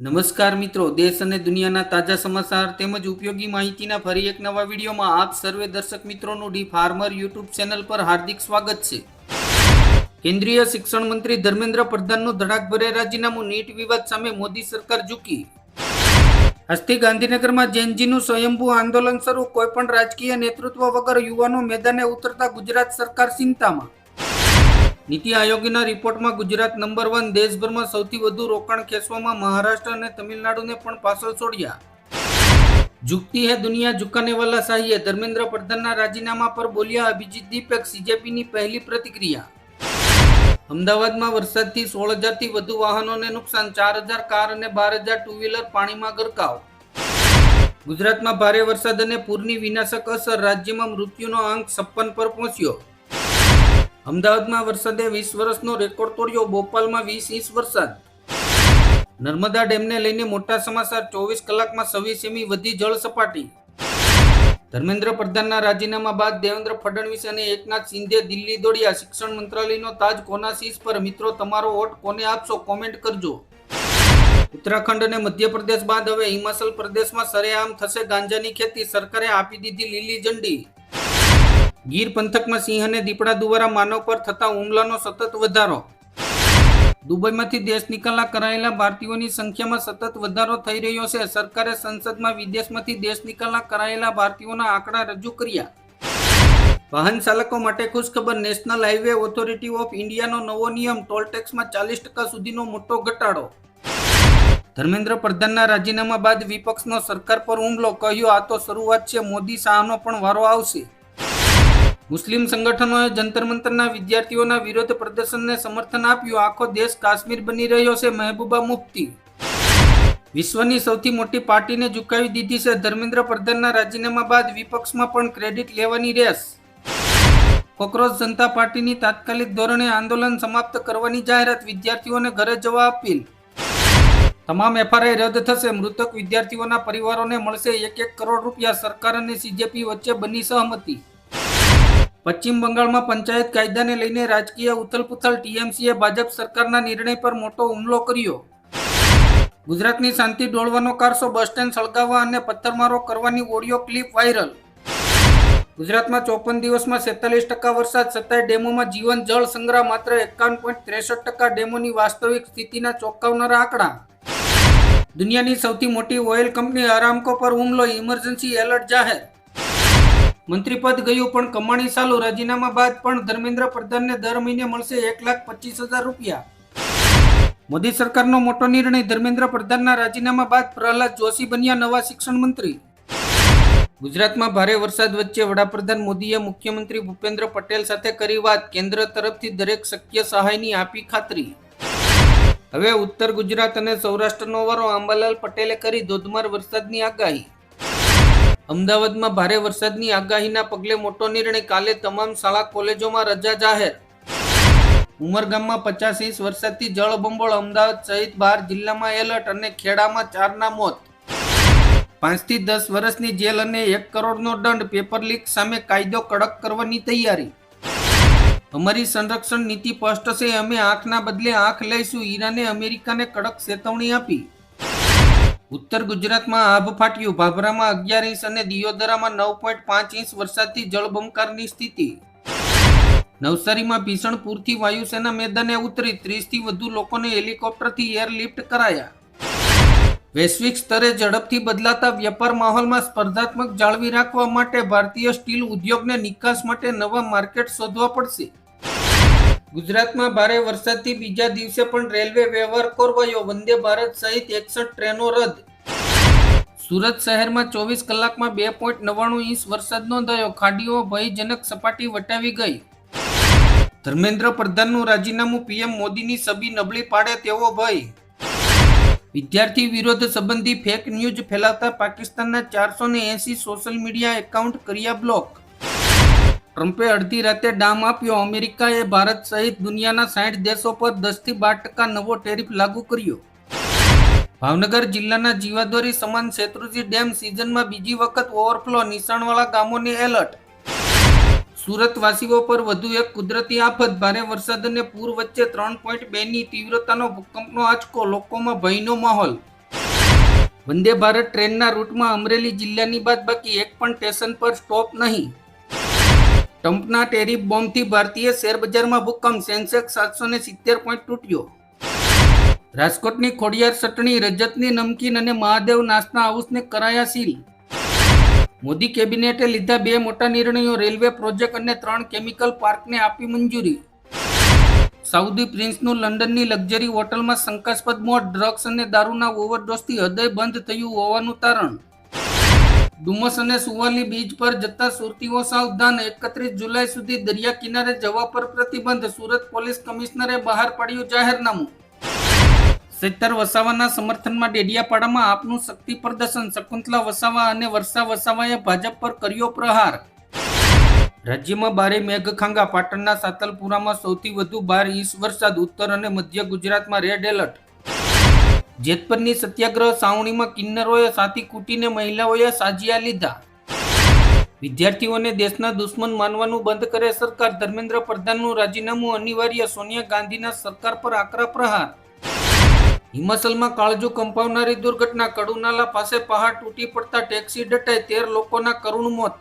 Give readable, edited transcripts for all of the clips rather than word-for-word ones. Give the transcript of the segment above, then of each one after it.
નમસ્કાર મિત્રો, દેશ અને દુનિયાના તાજા સમાચાર તેમજ ઉપયોગી માહિતીના ફરી એક નવા વિડીયોમાં આપ સર્વે દર્શક મિત્રોનું ડી ફાર્મર યુટ્યુબ ચેનલ પર હાર્દિક સ્વાગત છે। કેન્દ્રીય શિક્ષણ મંત્રી ધર્મેન્દ્ર પ્રધાનનું ધડાકભરે રાજીનામું, નીટ વિવાદ સામે મોદી સરકાર ઝૂકી। આજથી ગાંધીનગરમાં જેનજીનું સ્વયંભૂ આંદોલન શરૂ, કોઈપણ રાજકીય નેતૃત્વ વગર યુવાનો મેદાને ઉતરતા ગુજરાત સરકાર ચિંતામાં। નીતિ આયોગના રિપોર્ટમાં ગુજરાત નંબર 1, દેશભરમાં સૌથી વધુ રોકાણ ખેંચવામાં મહારાષ્ટ્ર અને તમિલનાડુને પણ પાછળ છોડ્યા। ઝુકતી હે દુનિયા ઝુકાને વાલા સાહીએ, ધર્મેન્દ્ર પ્રધાનના રાજીનામા પર બોલ્યા અભિજીત દીપક, સીજેપીની પહેલી પ્રતિક્રિયા। અમદાવાદમાં વરસાદથી 16,000થી વધુ વાહનોને નુકસાન, 4,000 કાર અને 12,000 ટુ વ્હીલર પાણીમાં ગરકાવ। ગુજરાતમાં ભારે વરસાદ અને પૂરની વિનાશક અસર, રાજ્યમાં મૃત્યુનો આંક 56 પર પહોંચ્યો। અમદાવાદમાં વરસાદે 20 વર્ષનો રેકોર્ડ તોડ્યો, બોપાલમાં 20 ઇંચ વરસાદ। નર્મદા ડેમને લઈને મોટા સમાચાર, 24 કલાકમાં 26 સેમી વધી જળ સપાટી। ધર્મેન્દ્ર પ્રધાનના રાજીનામા બાદ દેવેન્દ્ર ફડણવીસ અને એકનાથ શિંદે દિલ્હી દોડ્યા, શિક્ષણ મંત્રાલયનો તાજ કોના શીશ પર? મિત્રો, તમારો વોટ કોને આપશો? કોમેન્ટ કરજો। ઉત્તરાખંડ અને મધ્યપ્રદેશ બાદ હવે હિમાચલ પ્રદેશમાં સરેઆમ થશે ગાંજાની ખેતી, સરકારે આપી દીધી લીલી ઝંડી। ગીર પંથકમાં સિંહ અને દીપડા દ્વારા માનવ પર થતા હુમલાનો સતત વધારો। દુબઈમાંથી દેશ નિકાલા કરાયેલા ભારતીયોની સંખ્યામાં સતત વધારો થઈ રહ્યો છે। સરકારે સંસદમાં વિદેશમાંથી દેશ નિકાલા કરાયેલા ભારતીયોના આંકડા રજૂ કર્યા। વાહન ચાલકો માટે ખુશખબર, નેશનલ હાઈવે ઓથોરિટી ઓફ ઇન્ડિયાનો નવો નિયમ, ટોલ ટેક્સમાં 40% સુધીનો મોટો ઘટાડો। ધર્મેન્દ્ર પ્રધાનના રાજીનામા બાદ વિપક્ષનો સરકાર પર હુમલો, કહ્યું આ તો શરૂઆત છે, મોદી શાહનો પણ વારો આવશે। મુસ્લિમ સંગઠનોએ જંતર મંતરના વિદ્યાર્થીઓના વિરોધ પ્રદર્શનને સમર્થન આપ્યું, આખો દેશ કાશ્મીર બની રહ્યો છે, મહેબૂબા મુફ્તી। વિશ્વની સૌથી મોટી પાર્ટીને ઝુકાવી દીધી છે, ધર્મેન્દ્ર પ્રધાનના રાજીનામા બાદ વિપક્ષમાં પણ ક્રેડિટ લેવાની રેસ। કોકરોચ જનતા પાર્ટીની તાત્કાલિક ધોરણે આંદોલન સમાપ્ત કરવાની જાહેરાત, વિદ્યાર્થીઓને ઘરે જવા અપીલ। તમામ એફઆરઆઈ રદ થશે, મૃતક વિદ્યાર્થીઓના પરિવારોને મળશે 1-1 કરોડ રૂપિયા, સરકાર અને સીજેપી વચ્ચે બની સહમતિ। પશ્ચિમ બંગાળમાં પંચાયત કાયદાને લઈને રાજકીય ઉથલપુથલ, ટીએમસીએ ભાજપ સરકારના નિર્ણય પર મોટો હુમલો કર્યો। ગુજરાતની શાંતિ ડોળવાનો કારસો, બસ સ્ટેન્ડ સળગાવવા અને પથ્થરમારો કરવાની ઓડિયો ક્લિપ વાયરલ। ગુજરાતમાં 54 દિવસમાં 46% વરસાદ, છતાંય ડેમોમાં જીવન જળ સંગ્રહ માત્ર 51.63%, ડેમોની વાસ્તવિક સ્થિતિના ચોંકાવનારા આંકડા। દુનિયાની સૌથી મોટી ઓઇલ કંપની અરામ્કો પર હુમલો, ઇમરજન્સી એલર્ટ જાહેર। મંત્રીપદ ગયું પણ કમાણી ચાલુ, રાજીનામા બાદ પણ ધર્મેન્દ્ર પ્રધાનને દર મહિને મળશે 1,25,000 રૂપિયા। મોદી સરકારનો મોટો નિર્ણય, ધર્મેન્દ્ર પ્રધાનના રાજીનામા બાદ પ્રહલાદ જોશી બન્યા નવા શિક્ષણ મંત્રી। ગુજરાતમાં ભારે વરસાદ વચ્ચે વડાપ્રધાન મોદીએ મુખ્યમંત્રી ભૂપેન્દ્ર પટેલ સાથે કરી વાત, કેન્દ્ર તરફથી દરેક શક્ય સહાયની આપી ખાતરી। હવે ઉત્તર ગુજરાત અને સૌરાષ્ટ્રનો વારો, અંબાલાલ પટેલે કરી ધોધમાર વરસાદની આગાહી। અમદાવાદમાં ભારે વરસાદની આગાહીના પગલે મોટો નિર્ણય, કાલે તમામ શાળા કોલેજોમાં રજા જાહેર। ઉમરગામમાં 50 ઇંચ વરસાદથી જળબંબોળ, અમદાવાદ સહિત 12 જિલ્લામાં એલર્ટ અને ખેડામાં 4ના મોત। 5 થી 10 વર્ષની જેલ અને 1 કરોડનો દંડ, પેપર લીક સામે કાયદો કડક કરવાની તૈયારી। અમારી સંરક્ષણ નીતિ સ્પષ્ટ છે, અમે આંખના બદલે આંખ લઈશું, ઈરાને અમેરિકાને કડક ચેતવણી આપી। ઉત્તર ગુજરાતમાં આભ ફાટ્યું, ભાભરામાં 11 ઇંચ અને દિયોદરામાં 9.5 ઇંચ વરસાદથી જળબંબાકારની સ્થિતિ। નવસારીમાં ભીષણ પૂરથી વાયુસેના મેદાને ઉતરી, 30થી વધુ લોકોને હેલિકોપ્ટરથી એરલિફ્ટ કરાયા। વૈશ્વિક સ્તરે ઝડપથી બદલાતા વ્યાપાર માહોલમાં સ્પર્ધાત્મક જાળવી રાખવા માટે ભારતીય સ્ટીલ ઉદ્યોગને નિકાસ માટે નવા માર્કેટ શોધવા પડશે। ગુજરાતમાં ભારે વરસાદથી બીજા દિવસે પણ રેલવે વ્યવહાર ખોરવાયો, વંદે ભારત સહિત 61 ટ્રેનો રદ। સુરત શહેરમાં 24 કલાકમાં 2.99 ઇંચ વરસાદ નોંધાયો, ખાડીઓ ભયજનક સપાટી વટાવી ગઈ। ધર્મેન્દ્ર પ્રધાનનું રાજીનામું, પીએમ મોદીની છબી નબળી પાડે તેવો ભય। વિદ્યાર્થી વિરોધ સંબંધી ફેક ન્યૂઝ ફેલાવતા પાકિસ્તાનના 480 સોશિયલ મીડિયા એકાઉન્ટ કર્યા બ્લોક। ટ્રમ્પે અડધી રાતે ડામ આપ્યો, અમેરિકાએ ભારત સહિત દુનિયાના 60 દેશો પર 10 થી 12% નવો ટેરિફ લાગુ કર્યો। ભાવનગર જિલ્લાના જીવાદોરી સમાન શેત્રુંજી ડેમ સિઝનમાં બીજી વખત ઓવરફ્લો, નીચાણવાળા ગામોને એલર્ટ। સુરતવાસીઓ પર વધુ એક કુદરતી આફત, ભારે વરસાદ અને પૂર વચ્ચે 3.2ની તીવ્રતાનો ભૂકંપનો આંચકો, લોકોમાં ભયનો માહોલ। વંદે ભારત ટ્રેનના રૂટમાં અમરેલી જિલ્લાની બાદ બાકી એક પણ સ્ટેશન પર સ્ટોપ નહીં. ટ્રમ્પના ટેરિફ બોમ્બથી ભારતીય શેરબજારમાં ભૂકંપ, સેન્સેક્સ 770 પોઈન્ટ તૂટ્યો. રાજકોટની ખોડિયાર ચટણી, રજતની નમકીન અને મહાદેવ નાસ્તા હાઉસને કરાયા સીલ. મોદી કેબિનેટે લીધા 2 મોટા નિર્ણયો, રેલવે પ્રોજેક્ટ અને 3 કેમિકલ પાર્કને આપી મંજૂરી. સાઉદી પ્રિન્સનું લંડનની લક્ઝરી હોટલમાં શંકાસ્પદ મોત, ડ્રગ્સ અને દારૂના ઓવરડોઝથી હૃદય બંધ થયું હોવાનું તારણ. ડુમસ અને સુવાલી બીચ પર જતા સુરતીઓ સાવધાન, 31 જુલાઈ સુધી દરિયા કિનારે જવા પર પ્રતિબંધ. સુરત પોલીસ કમિશનરે બહાર પાડ્યું જાહેરનામું. ચૈતર વસાવાના સમર્થનમાં ડેડિયાપાડામાં આપનું શક્તિ પ્રદર્શન, શકુંતલા વસાવા અને વર્ષા વસાવાએ ભાજપ પર કર્યો પ્રહાર. રાજ્યમાં ભારે મેઘખાંગા, પાટણના સાતલપુરામાં સૌથી વધુ 12 ઇંચ વરસાદ, ઉત્તર અને મધ્ય ગુજરાતમાં રેડ એલર્ટ. જેતપરની સત્યાગ્રહ છાવણીમાં કિન્નરોએ સાથી કૂટીને મહિલાઓએ સાજિયા લીધા. વિદ્યાર્થીઓને દેશના દુશ્મન માનવાનું બંધ કરે સરકાર, ધર્મેન્દ્ર પ્રધાનનું રાજીનામું અનિવાર્ય, સોનિયા ગાંધીના સરકાર પર આકરા પ્રહાર. હિમાચલમાં કાળજુ કંપાવનારી દુર્ઘટના, કડુનાલા પાસે પહાડ તૂટી પડતા ટેક્સી દટાઈ, 13 લોકોના કરુણ મોત.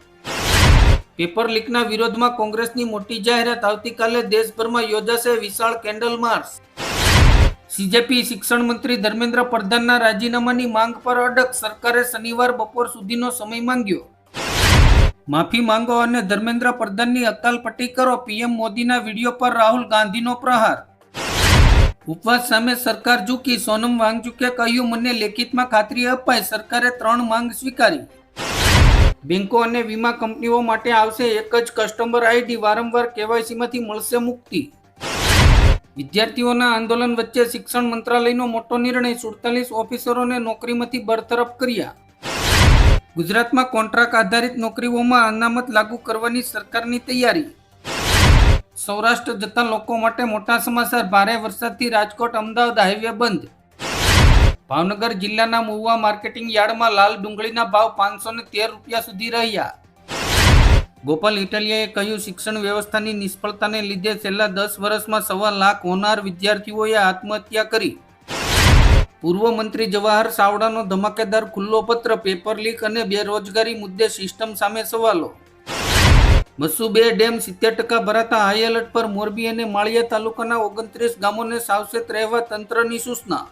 પેપર લીકના વિરોધમાં કોંગ્રેસની મોટી જાહેરાત, આવતીકાલે દેશભરમાં યોજાશે વિશાળ કેન્ડલ માર્ચ. સીજેપી શિક્ષણ મંત્રી ધર્મેન્દ્ર પ્રધાનના રાજીનામાની માંગ પર અડગ, સરકારે શનિવાર બપોર સુધીનો સમય માંગ્યો. માફી માંગો અને ધર્મેન્દ્ર પ્રધાનની હકાલપટ્ટી કરો, પીએમ મોદીના વિડીયો પર રાહુલ ગાંધીનો પ્રહાર. ઉપવાસ સામે સરકાર ઝૂકી, સોનમ વાંગચુકે કહ્યું, મને લેખિતમાં ખાતરી અપાઈ, સરકારે 3 માંગ સ્વીકારી. બેંકો અને વીમા કંપનીઓ માટે આવશે એક જ કસ્ટમર આઈડી, વારંવાર કેવાયસીમાંથી મળશે મુક્તિ. વિદ્યાર્થીઓના આંદોલન વચ્ચે શિક્ષણ મંત્રાલયનો મોટો નિર્ણય, 47 ઓફિસરોને નોકરીમાંથી બરતરફ કર્યા. ગુજરાતમાં કોન્ટ્રાક્ટ આધારિત નોકરીઓમાં અનામત લાગુ કરવાની સરકારની તૈયારી. સૌરાષ્ટ્ર જતા લોકો માટે મોટા સમાચાર, ભારે વરસાદથી રાજકોટ અમદાવાદ હાઈવે બંધ. ભાવનગર જિલ્લાના મહુવા માર્કેટિંગ યાર્ડમાં લાલ ડુંગળીના ભાવ 513 રૂપિયા સુધી રહ્યા. ગોપાલ ઇટાલિયાએ કહ્યું, શિક્ષણ વ્યવસ્થાની નિષ્ફળતાને લીધે છેલ્લા 10 વર્ષમાં 1.25 લાખ હોનાર વિદ્યાર્થીઓએ આત્મહત્યા કરી. પૂર્વ મંત્રી જવાહર ચાવડાનો ધમાકેદાર ખુલ્લો પત્ર, પેપર લીક અને બેરોજગારી મુદ્દે સિસ્ટમ સામે સવાલો. મસૂબે ડેમ 70% ભરાતા હાઈ એલર્ટ પર, મોરબી અને માળિયા તાલુકાના 29 ગામોને સાવચેત રહેવા તંત્રની સૂચના.